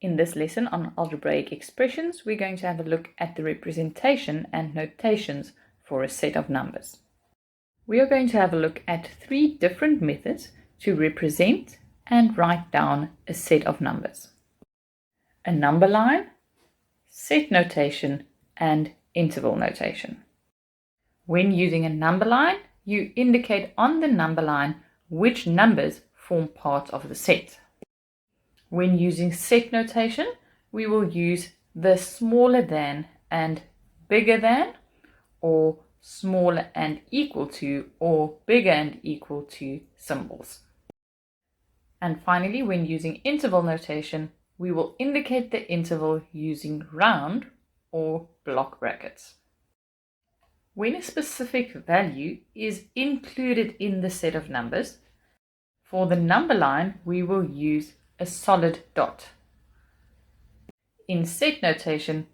In this lesson on algebraic expressions, we're going to have a look at the representation and notations for a set of numbers. We are going to have a look at 3 different methods to represent and write down a set of numbers: a number line, set notation, and interval notation. When using a number line, you indicate on the number line which numbers form part of the set. When using set notation, we will use the smaller than and bigger than, or smaller and equal to, or bigger and equal to symbols. And finally, when using interval notation, we will indicate the interval using round or block brackets. When a specific value is included in the set of numbers, for the number line, we will use a solid dot. In set notation,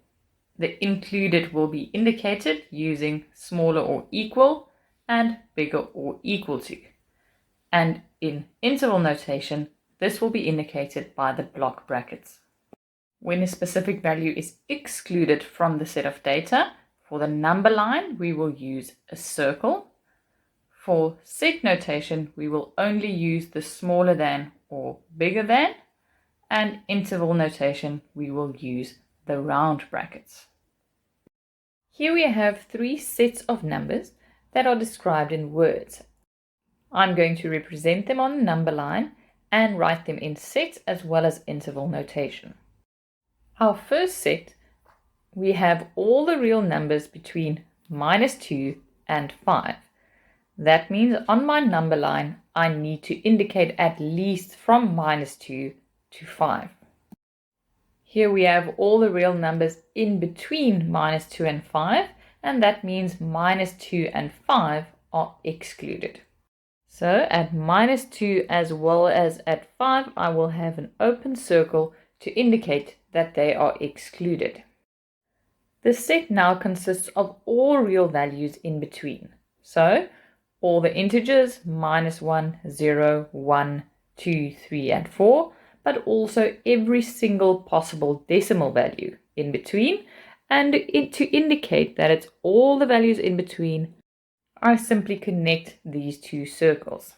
the included will be indicated using smaller or equal and bigger or equal to. And in interval notation, this will be indicated by the block brackets. When a specific value is excluded from the set of data, for the number line, we will use a circle. For set notation, we will only use the smaller than or bigger than, and interval notation, we will use the round brackets. Here we have 3 sets of numbers that are described in words. I'm going to represent them on the number line and write them in set as well as interval notation. Our first set, we have all the real numbers between -2 and 5. That means on my number line, I need to indicate at least from -2 to 5. Here we have all the real numbers in between -2 and 5, and that means -2 and 5 are excluded. So at -2 as well as at 5, I will have an open circle to indicate that they are excluded. The set now consists of all real values in between. So all the integers -1, 0, 1, 2, 3, and 4, but also every single possible decimal value in between. And to indicate that it's all the values in between, I simply connect these 2 circles.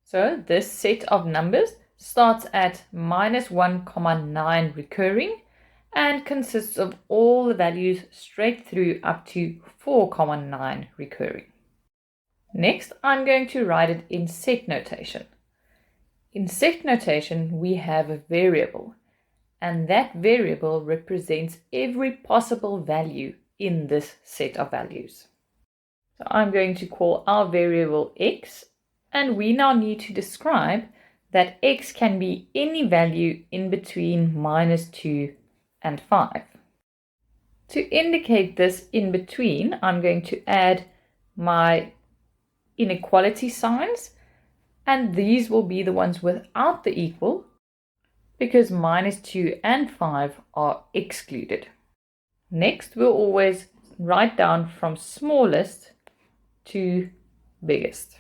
So this set of numbers starts at -1,9 recurring and consists of all the values straight through up to 4,9 recurring. Next, I'm going to write it in set notation. In set notation, we have a variable, and that variable represents every possible value in this set of values. So I'm going to call our variable x, and we now need to describe that x can be any value in between -2 and 5. To indicate this in between, I'm going to add my inequality signs, and these will be the ones without the equal because -2 and 5 are excluded. Next, we'll always write down from smallest to biggest.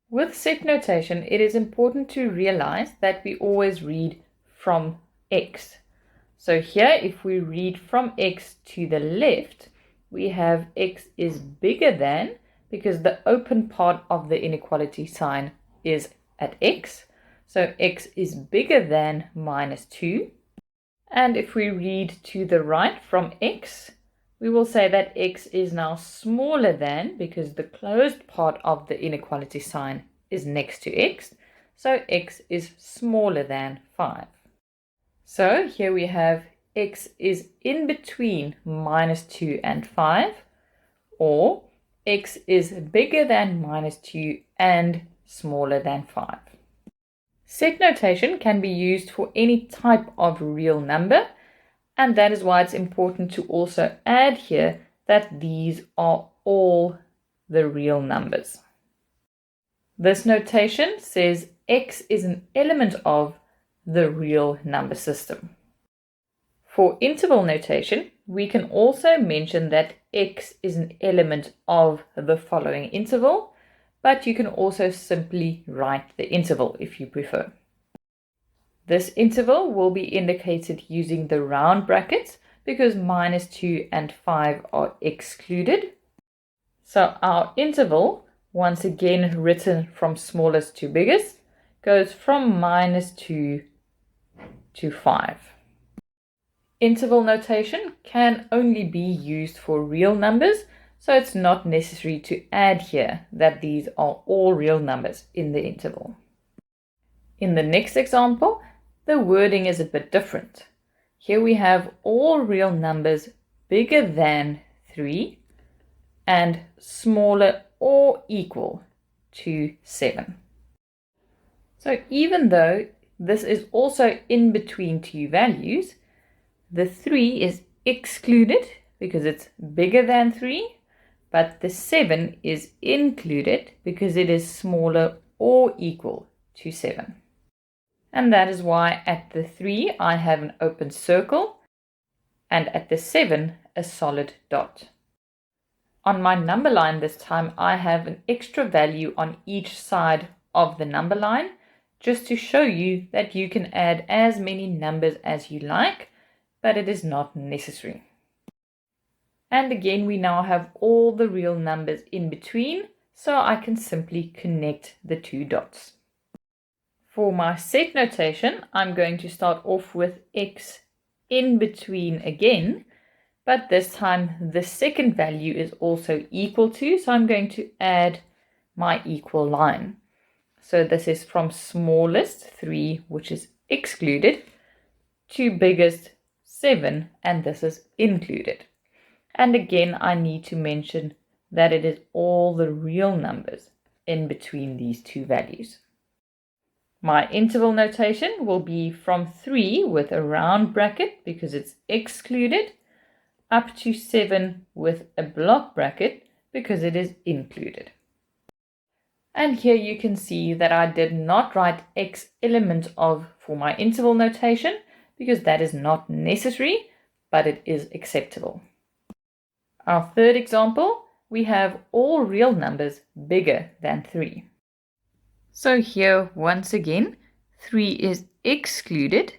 With set notation, it is important to realize that we always read from x. So here, if we read from x to the left, we have x is bigger than, because the open part of the inequality sign is at x. So x is bigger than -2. And if we read to the right from x, we will say that x is now smaller than, because the closed part of the inequality sign is next to x. So x is smaller than 5. So here we have x is in between -2 and 5, or x is bigger than -2 and smaller than 5. Set notation can be used for any type of real number, and that is why it's important to also add here that these are all the real numbers. This notation says x is an element of the real number system. For interval notation, we can also mention that x is an element of the following interval, but you can also simply write the interval if you prefer. This interval will be indicated using the round brackets because -2 and 5 are excluded. So our interval, once again written from smallest to biggest, goes from -2 to 5. Interval notation can only be used for real numbers, so it's not necessary to add here that these are all real numbers in the interval. In the next example, the wording is a bit different. Here we have all real numbers bigger than 3 and smaller or equal to 7. So even though this is also in between two values, the 3 is excluded because it's bigger than 3, but the 7 is included because it is smaller or equal to 7. And that is why at the 3 I have an open circle and at the 7 a solid dot. On my number line this time I have an extra value on each side of the number line just to show you that you can add as many numbers as you like, but it is not necessary. And again, we now have all the real numbers in between, so I can simply connect the two dots. For my set notation, I'm going to start off with x in between again, but this time the second value is also equal to, so I'm going to add my equal line. So this is from smallest 3, which is excluded, to biggest 7, and this is included. And again, I need to mention that it is all the real numbers in between these two values. My interval notation will be from 3 with a round bracket because it's excluded, up to 7 with a block bracket because it is included. And here you can see that I did not write x element of for my interval notation because that is not necessary, but it is acceptable. Our third example, we have all real numbers bigger than 3. So here, once again, 3 is excluded,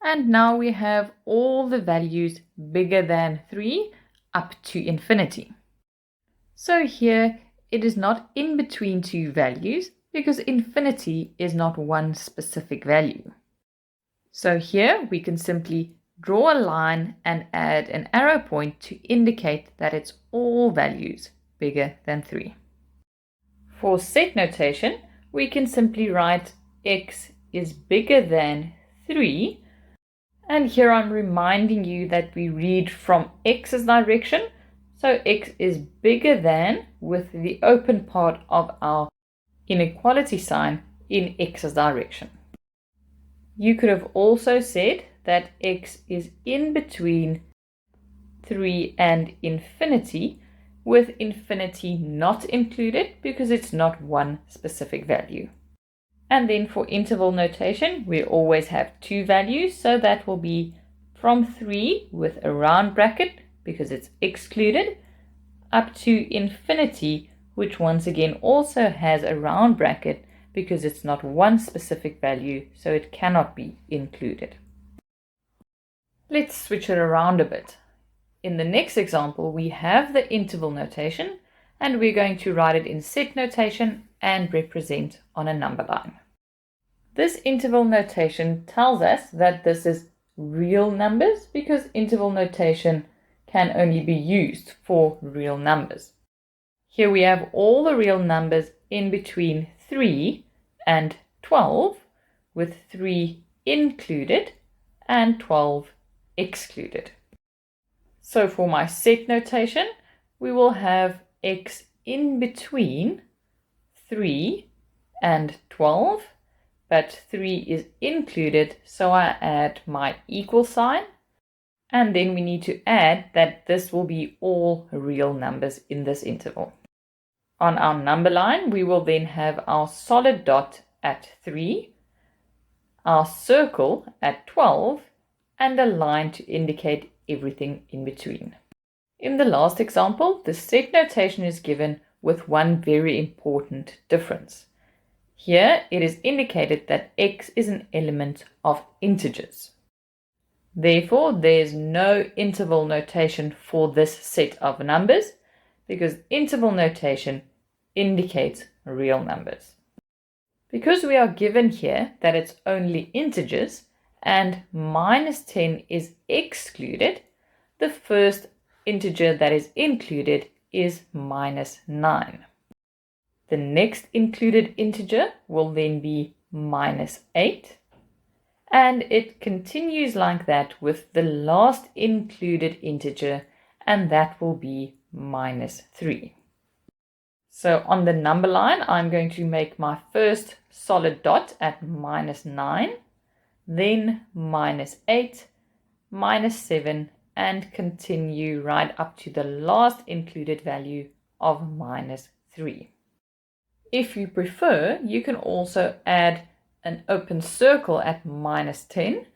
and now we have all the values bigger than 3 up to infinity. So here, it is not in between two values because infinity is not one specific value. So here, we can simply draw a line and add an arrow point to indicate that it's all values bigger than 3. For set notation, we can simply write x is bigger than 3. And here I'm reminding you that we read from x's direction. So x is bigger than with the open part of our inequality sign in x's direction. You could have also said that x is in between 3 and infinity, with infinity not included because it's not one specific value. And then for interval notation, we always have two values, so that will be from 3 with a round bracket because it's excluded, up to infinity, which once again also has a round bracket because it's not one specific value, so it cannot be included. Let's switch it around a bit. In the next example, we have the interval notation, and we're going to write it in set notation and represent on a number line. This interval notation tells us that this is real numbers because interval notation can only be used for real numbers. Here we have all the real numbers in between 3 and 12, with 3 included and 12 excluded. So for my set notation, we will have x in between 3 and 12, but 3 is included, so I add my equal sign, and then we need to add that this will be all real numbers in this interval. On our number line, we will then have our solid dot at 3, our circle at 12, and a line to indicate everything in between. In the last example, the set notation is given with one very important difference. Here it is indicated that x is an element of integers. Therefore, there is no interval notation for this set of numbers because interval notation indicates real numbers. Because we are given here that it's only integers and minus 10 is excluded, the first integer that is included is minus 9. The next included integer will then be minus 8. And it continues like that with the last included integer, and that will be minus 3. So on the number line, I'm going to make my first solid dot at minus 9, then minus 8, minus 7, and continue right up to the last included value of minus 3. If you prefer, you can also add an open circle at minus 10,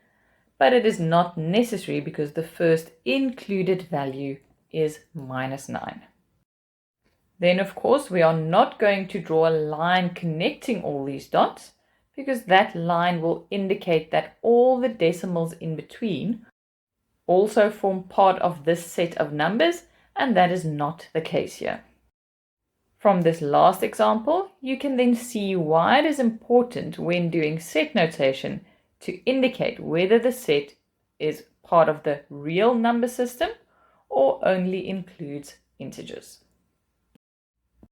but it is not necessary because the first included value is minus 9. Then, of course, we are not going to draw a line connecting all these dots because that line will indicate that all the decimals in between also form part of this set of numbers, and that is not the case here. From this last example, you can then see why it is important when doing set notation to indicate whether the set is part of the real number system or only includes integers.